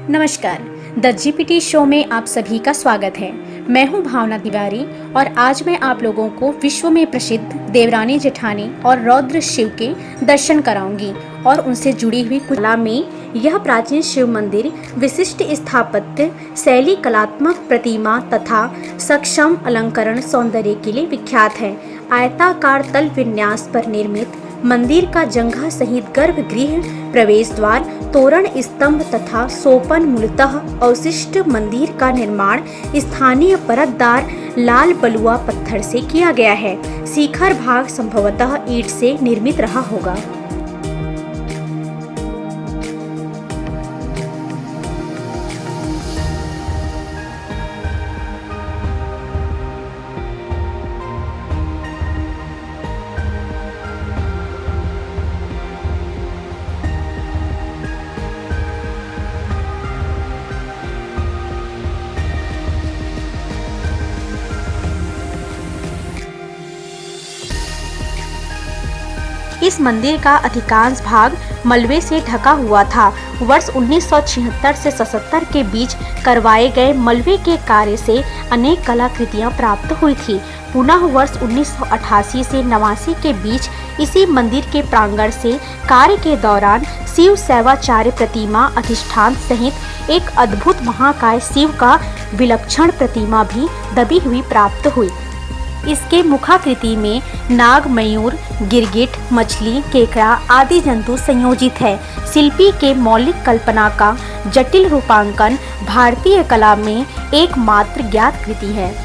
नमस्कार, the GPT show में आप सभी का स्वागत है। मैं हूं भावना तिवारी और आज मैं आप लोगों को विश्व में प्रसिद्ध देवरानी जेठानी और रौद्र शिव के दर्शन कराऊंगी और उनसे जुड़ी हुई कुछ कला में यह प्राचीन शिव मंदिर विशिष्ट स्थापत्य शैली, कलात्मक प्रतिमा तथा सक्षम अलंकरण सौंदर्य के लिए विख्यात है। आयताकार तल विन्यास पर निर्मित मंदिर का जंघा सहित गर्भगृह, प्रवेश द्वार, तोरण, स्तंभ तथा सोपन मूलतः अवशिष्ट मंदिर का निर्माण स्थानीय परतदार लाल बलुआ पत्थर से किया गया है। शिखर भाग संभवतः ईंट से निर्मित रहा होगा। इस मंदिर का अधिकांश भाग मलबे से ढका हुआ था। वर्ष 1976 से 77 के बीच करवाए गए मलबे के कार्य से अनेक कलाकृतियां प्राप्त हुई थी। पुनः वर्ष 1988 से 89 के बीच इसी मंदिर के प्रांगण से कार्य के दौरान शिव शैवाचार्य प्रतिमा अधिष्ठान सहित एक अद्भुत महाकाय शिव का विलक्षण प्रतिमा भी दबी हुई प्राप्त हुई। इसके मुखाकृति में नाग, मयूर, गिरगिट, मछली, केकड़ा आदि जंतु संयोजित है। शिल्पी के मौलिक कल्पना का जटिल रूपांकन भारतीय कला में एकमात्र ज्ञात कृति है।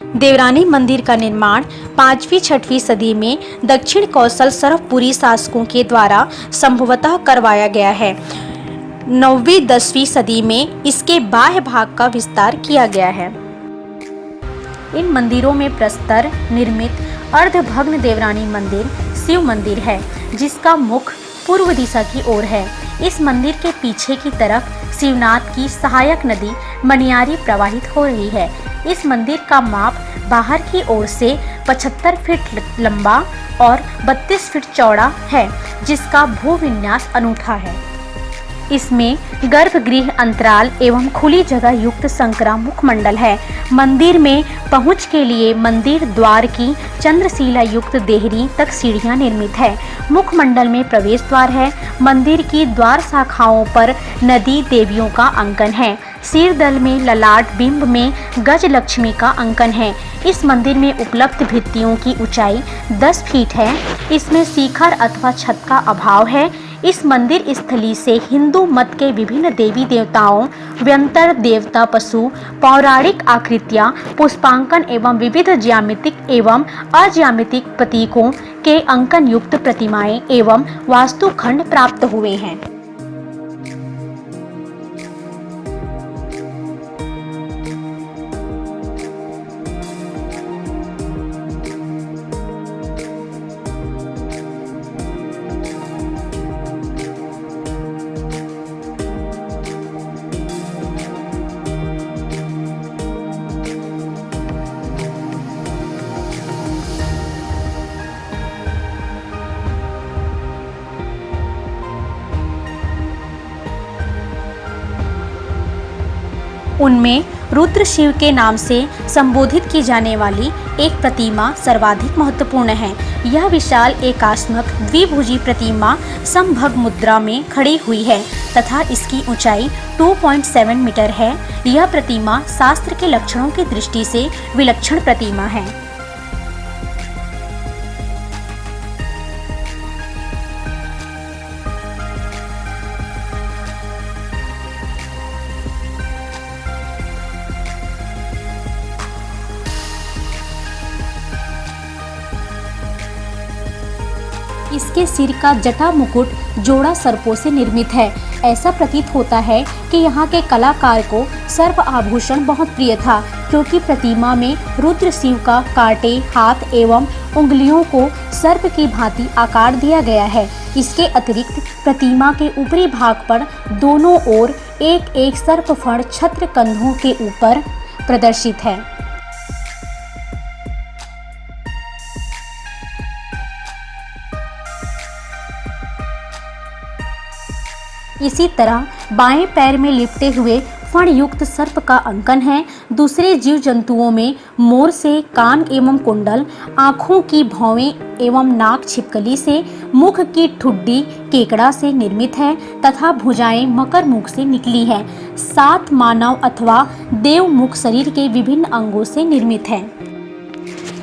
देवरानी मंदिर का निर्माण 5वीं-6वीं सदी में दक्षिण कौशल सरवपुरी शासकों के द्वारा संभवतः करवाया गया है। 9वीं-10वीं सदी में इसके बाह्य भाग का विस्तार किया गया है। इन मंदिरों में प्रस्तर निर्मित अर्धभग्न देवरानी मंदिर शिव मंदिर है, जिसका मुख पूर्व दिशा की ओर है। इस मंदिर के पीछे की तरफ शिवनाथ की सहायक नदी मनियारी प्रवाहित हो रही है। इस मंदिर का माप बाहर की ओर से 75 फीट लंबा और 32 फीट चौड़ा है, जिसका भूविन्यास अनूठा है। इसमें गर्भगृह, अंतराल एवं खुली जगह युक्त संकरा मुखमंडल है। मंदिर में पहुंच के लिए मंदिर द्वार की चंद्रशिला युक्त देहरी तक सीढ़ियां निर्मित है। मुखमंडल में प्रवेश द्वार है। मंदिर की द्वार शाखाओं पर नदी देवियों का अंकन है। सिरदल में ललाट बिंब में गज लक्ष्मी का अंकन है। इस मंदिर में उपलब्ध भित्तियों की ऊंचाई 10 फीट है। इसमें शिखर अथवा छत का अभाव है। इस मंदिर स्थली से हिंदू मत के विभिन्न देवी देवताओं, व्यंतर देवता, पशु, पौराणिक आकृतियां, पुष्पांकन एवं विविध ज्यामितिक एवं अज्यामितिक प्रतीकों के अंकन युक्त प्रतिमाएं एवं वास्तुखंड प्राप्त हुए हैं। उनमें रुद्र शिव के नाम से संबोधित की जाने वाली एक प्रतिमा सर्वाधिक महत्वपूर्ण है। यह विशाल एकात्मक द्विभुजी प्रतिमा समभग मुद्रा में खड़ी हुई है तथा इसकी ऊंचाई 2.7 मीटर है। यह प्रतिमा शास्त्र के लक्षणों की दृष्टि से विलक्षण प्रतिमा है। इसके सिर का जटा मुकुट जोड़ा सर्पों से निर्मित है। ऐसा प्रतीत होता है कि यहाँ के कलाकार को सर्प आभूषण बहुत प्रिय था, क्योंकि प्रतिमा में रुद्र शिव का कांटे हाथ एवं उंगलियों को सर्प की भांति आकार दिया गया है। इसके अतिरिक्त प्रतिमा के ऊपरी भाग पर दोनों ओर एक एक सर्प फण छत्र कंधों के ऊपर प्रदर्शित है। इसी तरह बाएं पैर में लिपटे हुए फण युक्त सर्प का अंकन है। दूसरे जीव जंतुओं में मोर से कान एवं कुंडल, आँखों की भौवें एवं नाक छिपकली से, मुख की ठुड्डी केकड़ा से निर्मित है तथा भुजाएं मकर मुख से निकली है। 7 मानव अथवा देव मुख शरीर के विभिन्न अंगों से निर्मित है।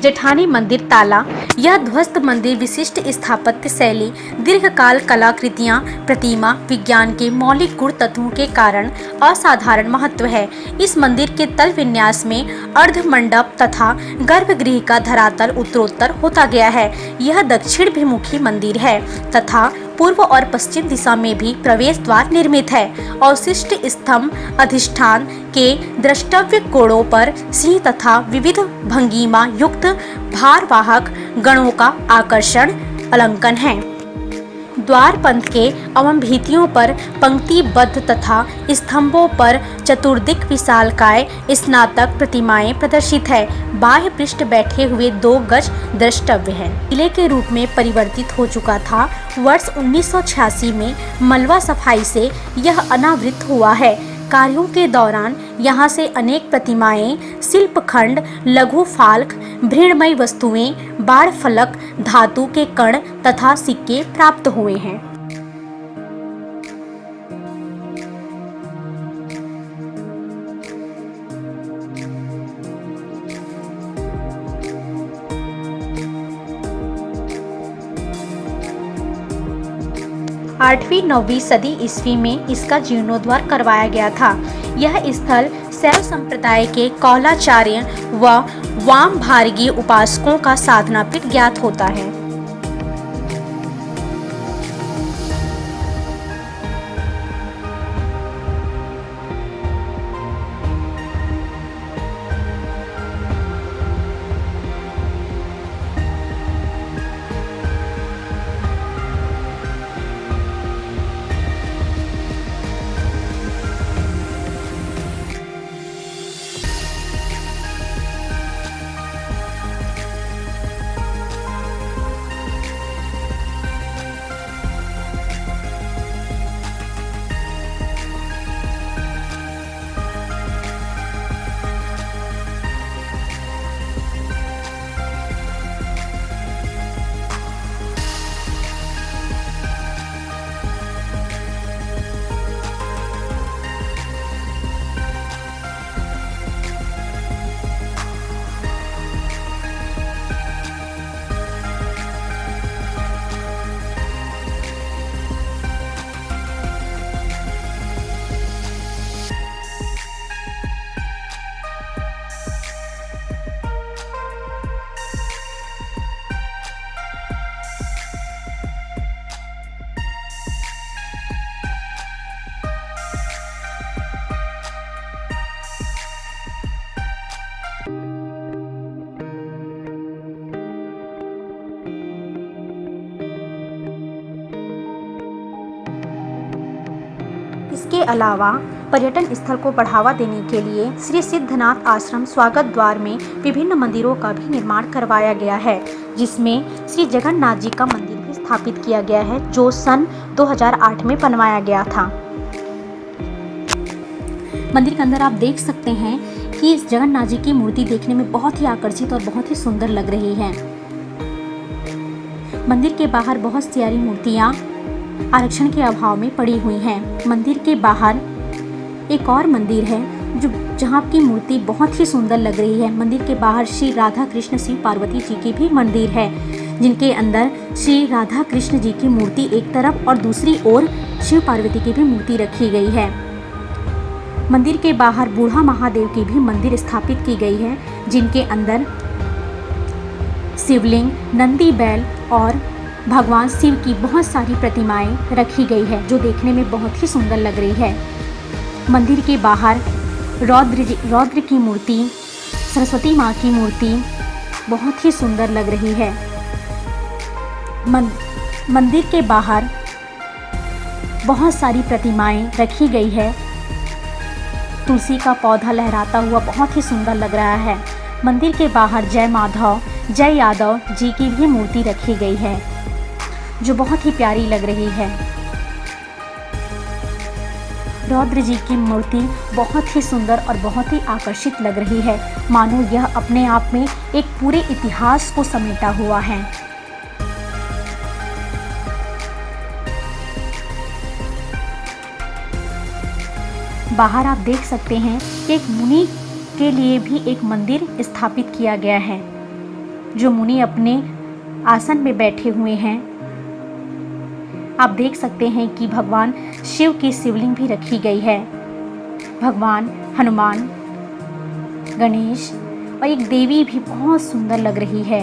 जेठानी मंदिर ताला। यह ध्वस्त मंदिर विशिष्ट स्थापत्य शैली, दीर्घकाल कलाकृतियां, प्रतिमा विज्ञान के मौलिक गुण तत्वों के कारण असाधारण महत्व है। इस मंदिर के तल विन्यास में अर्ध मंडप तथा गर्भगृह का धरातल उत्तरोत्तर होता गया है। यह दक्षिण-भिमुखी मंदिर है तथा पूर्व और पश्चिम दिशा में भी प्रवेश द्वार निर्मित है। अवशिष्ट स्तंभ अधिष्ठान के द्रष्टव्य कोणों पर सिंह तथा विविध भंगिमा युक्त भारवाहक गणों का आकर्षण अलंकन है। द्वार पंथ के एवं भित्तियों पर पंक्तिबद्ध तथा स्तंभों पर चतुर्दिक विशालकाय स्नातक प्रतिमाएं प्रदर्शित है। बाह्य पृष्ठ बैठे हुए 2 गज द्रष्टव्य है। किले के रूप में परिवर्तित हो चुका था। वर्ष 1986 में मलबा सफाई से यह अनावृत हुआ है। कार्यों के दौरान यहाँ से अनेक प्रतिमाएं, शिल्पखंड, लघु फाल्क, भृणमयी वस्तुएं, बाण फलक, धातु के कण तथा सिक्के प्राप्त हुए हैं। आठवीं 9वीं सदी ईस्वी में इसका जीर्णोद्धार करवाया गया था। यह स्थल शैव संप्रदाय के कौलाचार्य व वामभार्गीय उपासकों का साधनापीठ ज्ञात होता है। इसके अलावा पर्यटन स्थल को बढ़ावा देने के लिए श्री सिद्धनाथ आश्रम स्वागत द्वार में विभिन्न मंदिरों का भी निर्माण करवाया गया है, जिसमें श्री जगन्नाथ जी का मंदिर भी स्थापित किया गया है, जो सन 2008 में बनवाया गया था। मंदिर के अंदर आप देख सकते हैं कि इस जगन्नाथ जी की मूर्ति देखने में बहुत ही आकर्षित और बहुत ही सुंदर लग रही है। मंदिर के बाहर बहुत सारी मूर्तियाँ आरक्षण के अभाव में पड़ी हुई हैं। मंदिर के बाहर एक और मंदिर है जहाँ की मूर्ति बहुत ही सुंदर लग रही है। मंदिर के बाहर श्री राधा कृष्ण शिव पार्वती जी की भी मंदिर है, जिनके अंदर श्री राधा कृष्ण जी की मूर्ति एक तरफ और दूसरी ओर शिव पार्वती की भी मूर्ति रखी गई है। मंदिर के बाहर बूढ़ा महादेव की भी मंदिर स्थापित की गई है, जिनके अंदर शिवलिंग, नंदी बैल और भगवान शिव की बहुत सारी प्रतिमाएं रखी गई है जो देखने में बहुत ही सुंदर लग रही है। मंदिर के बाहर रौद्र की मूर्ति, सरस्वती माँ की मूर्ति बहुत ही सुंदर लग रही है। मंदिर के बाहर बहुत सारी प्रतिमाएं रखी गई है। तुलसी का पौधा लहराता हुआ बहुत ही सुंदर लग रहा है। मंदिर के बाहर जय माधव, जय यादव जी की भी मूर्ति रखी गई है जो बहुत ही प्यारी लग रही है। रौद्र जी की मूर्ति बहुत ही सुंदर और बहुत ही आकर्षित लग रही है, मानो यह अपने आप में एक पूरे इतिहास को समेटा हुआ है। बाहर आप देख सकते हैं कि एक मुनि के लिए भी एक मंदिर स्थापित किया गया है, जो मुनि अपने आसन में बैठे हुए हैं। आप देख सकते हैं कि भगवान शिव की शिवलिंग भी रखी गई है। भगवान हनुमान, गणेश और एक देवी भी बहुत सुंदर लग रही है।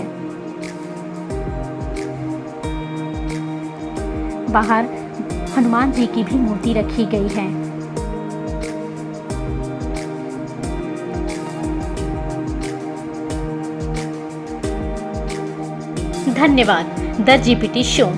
बाहर हनुमान जी की भी मूर्ति रखी गई है। धन्यवाद। The GPT show.